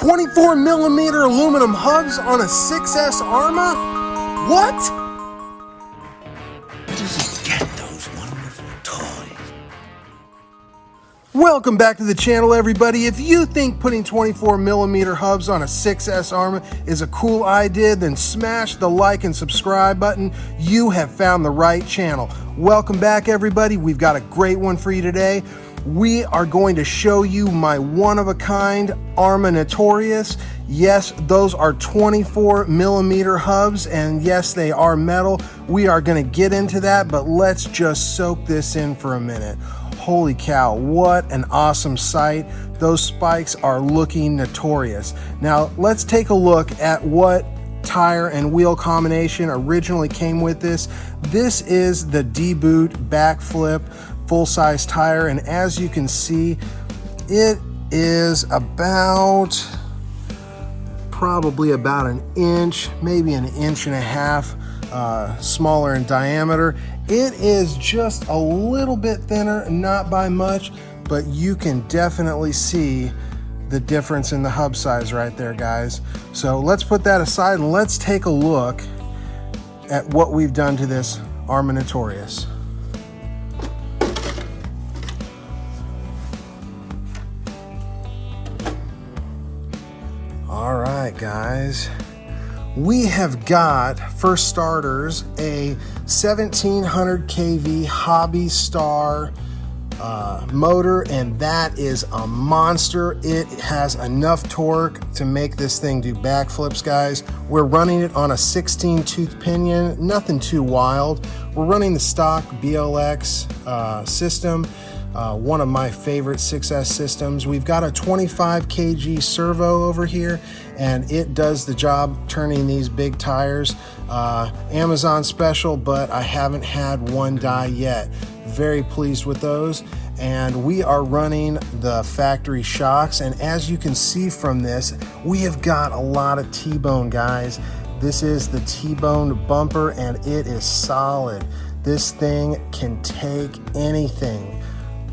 24 millimeter aluminum hubs on a 6S Arrma? What? Where does he get those wonderful toys? Welcome back to the channel, everybody. If you think putting 24 millimeter hubs on a 6S Arrma is a cool idea, then smash the like and subscribe button. You have found the right channel. Welcome back, everybody. We've got a great one for you today. We are going to show you my one-of-a-kind Arrma Notorious. Yes, those are 24 millimeter hubs, and yes, they are metal. We are going to get into that, but let's just soak this in for a minute. Holy cow, what an awesome sight. Those spikes are looking notorious. Now, let's take a look at what tire and wheel combination originally came with this. This is the D-boot backflip full-size tire, and as you can see, it is probably about an inch, maybe an inch and a half smaller in diameter. It is just a little bit thinner, not by much, but you can definitely see the difference in the hub size right there, guys. So let's put that aside and let's take a look at what we've done to this Arrma Notorious. All right, guys, we have got, for starters, a 1700 kV Hobby Star motor, and that is a monster. It has enough torque to make this thing do backflips, guys. We're running it on a 16 tooth pinion, nothing too wild. We're running the stock BLX system. One of my favorite 6S systems. We've got a 25 kg servo over here, and it does the job turning these big tires. Amazon special, but I haven't had one die yet. Very pleased with those. And we are running the factory shocks, and as you can see from this, we have got a lot of T-bone, guys. This is the T-bone bumper, and it is solid. This thing can take anything.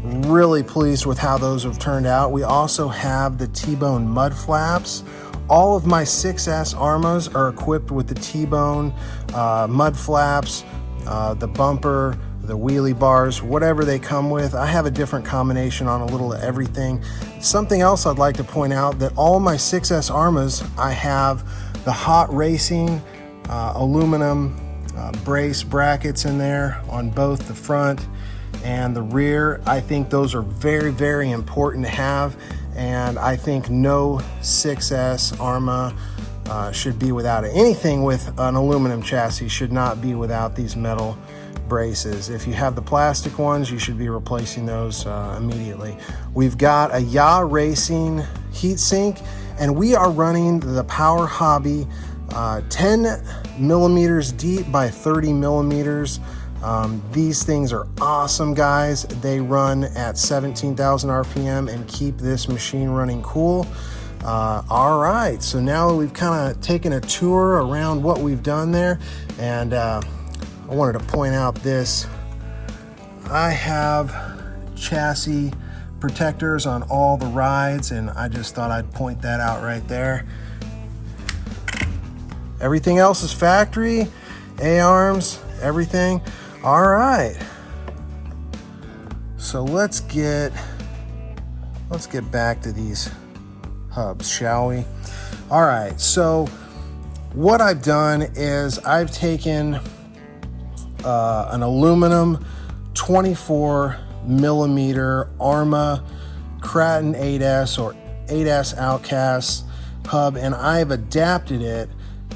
Really pleased with how those have turned out. We also have the T-bone mud flaps. All of my 6S Arrmas are equipped with the T-bone mud flaps, the bumper, the wheelie bars, whatever they come with. I have a different combination on a little of everything. Something else I'd like to point out, that all my 6S Arrmas, I have the hot racing aluminum brace brackets in there on both the front and the rear. I think those are very, very important to have, and I think no 6S Arrma should be without it. Anything with an aluminum chassis should not be without these metal braces. If you have the plastic ones, you should be replacing those immediately. We've got a Ya Racing heatsink, and we are running the Power Hobby 10 millimeters deep by 30 millimeters. These things are awesome, guys. They run at 17,000 RPM and keep this machine running cool. All right, so now that we've kind of taken a tour around what we've done there, and I wanted to point out this. I have chassis protectors on all the rides, and I just thought I'd point that out right there. Everything else is factory, A-arms, everything. All right, so let's get back to these hubs, shall we? All right, so what I've done is I've taken an aluminum 24 millimeter Arrma Kraton 8S or 8S Outcast hub, and I've adapted it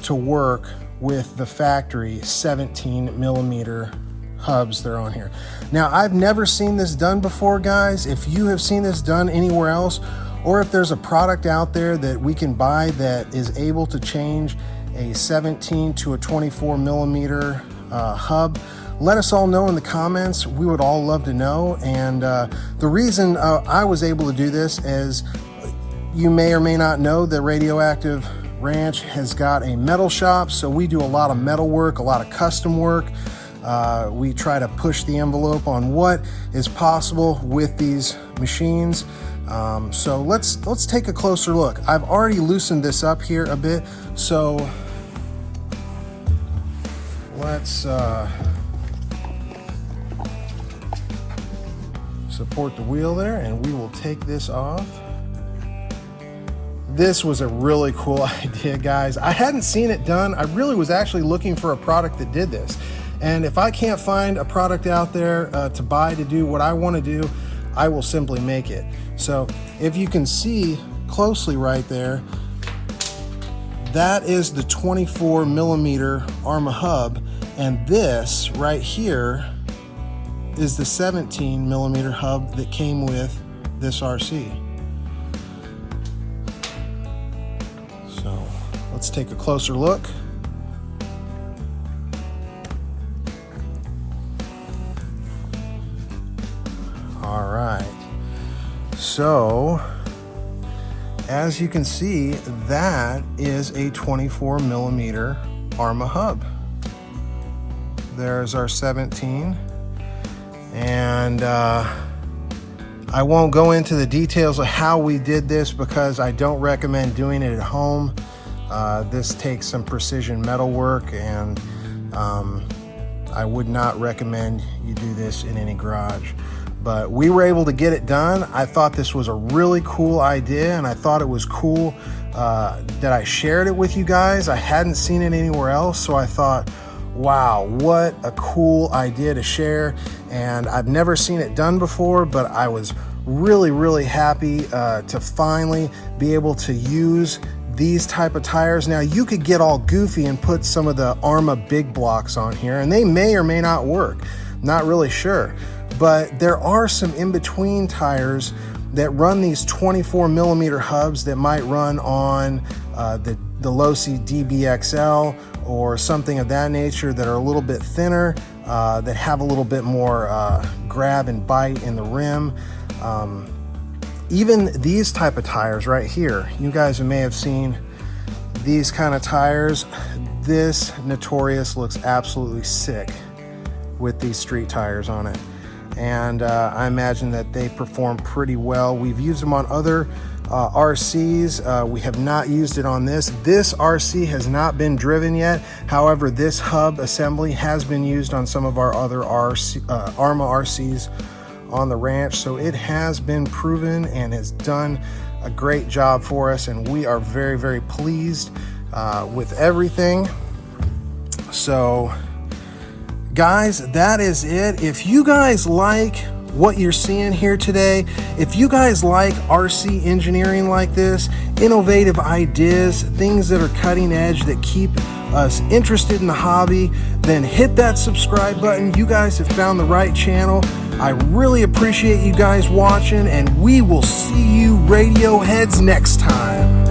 to work with the factory 17 millimeter hubs that are on here. Now, I've never seen this done before, guys. If you have seen this done anywhere else, or if there's a product out there that we can buy that is able to change a 17 to a 24 millimeter hub, let us all know in the comments. We would all love to know. And the reason I was able to do this is, you may or may not know, the Radioactive Ranch has got a metal shop, so we do a lot of metal work, a lot of custom work. We try to push the envelope on what is possible with these machines. So let's take a closer look. I've already loosened this up here a bit, so let's support the wheel there, and we will take this off. This was a really cool idea, guys. I hadn't seen it done. I really was actually looking for a product that did this. And if I can't find a product out there to buy to do what I want to do, I will simply make it. So if you can see closely right there, that is the 24 millimeter Arrma hub, and this right here is the 17 millimeter hub that came with this RC. So let's take a closer look. All right, so as you can see, that is a 24 millimeter Arrma hub. There's our 17, and I won't go into the details of how we did this because I don't recommend doing it at home. This takes some precision metal work, and I would not recommend you do this in any garage. But we were able to get it done. I thought this was a really cool idea, and I thought it was cool that I shared it with you guys. I hadn't seen it anywhere else, so I thought, wow, what a cool idea to share. And I've never seen it done before, but I was really happy to finally be able to use these type of tires. Now, you could get all goofy and put some of the Arrma big blocks on here, and they may or may not work. Not really sure. But there are some in-between tires that run these 24 millimeter hubs that might run on the Losi DBXL or something of that nature, that are a little bit thinner, that have a little bit more grab and bite in the rim. Even these type of tires right here, you guys may have seen these kind of tires. This Notorious looks absolutely sick with these street tires on it. And I imagine that they perform pretty well. We've used them on other RCs. We have not used it on this. This RC has not been driven yet. However, this hub assembly has been used on some of our other Arrma RCs on the ranch. So it has been proven and has done a great job for us. And we are very pleased with everything. So guys, that is it. If you guys like what you're seeing here today, if you guys like RC engineering like this, innovative ideas, things that are cutting edge that keep us interested in the hobby, then hit that subscribe button. You guys have found the right channel. I really appreciate you guys watching, and we will see you radio heads next time.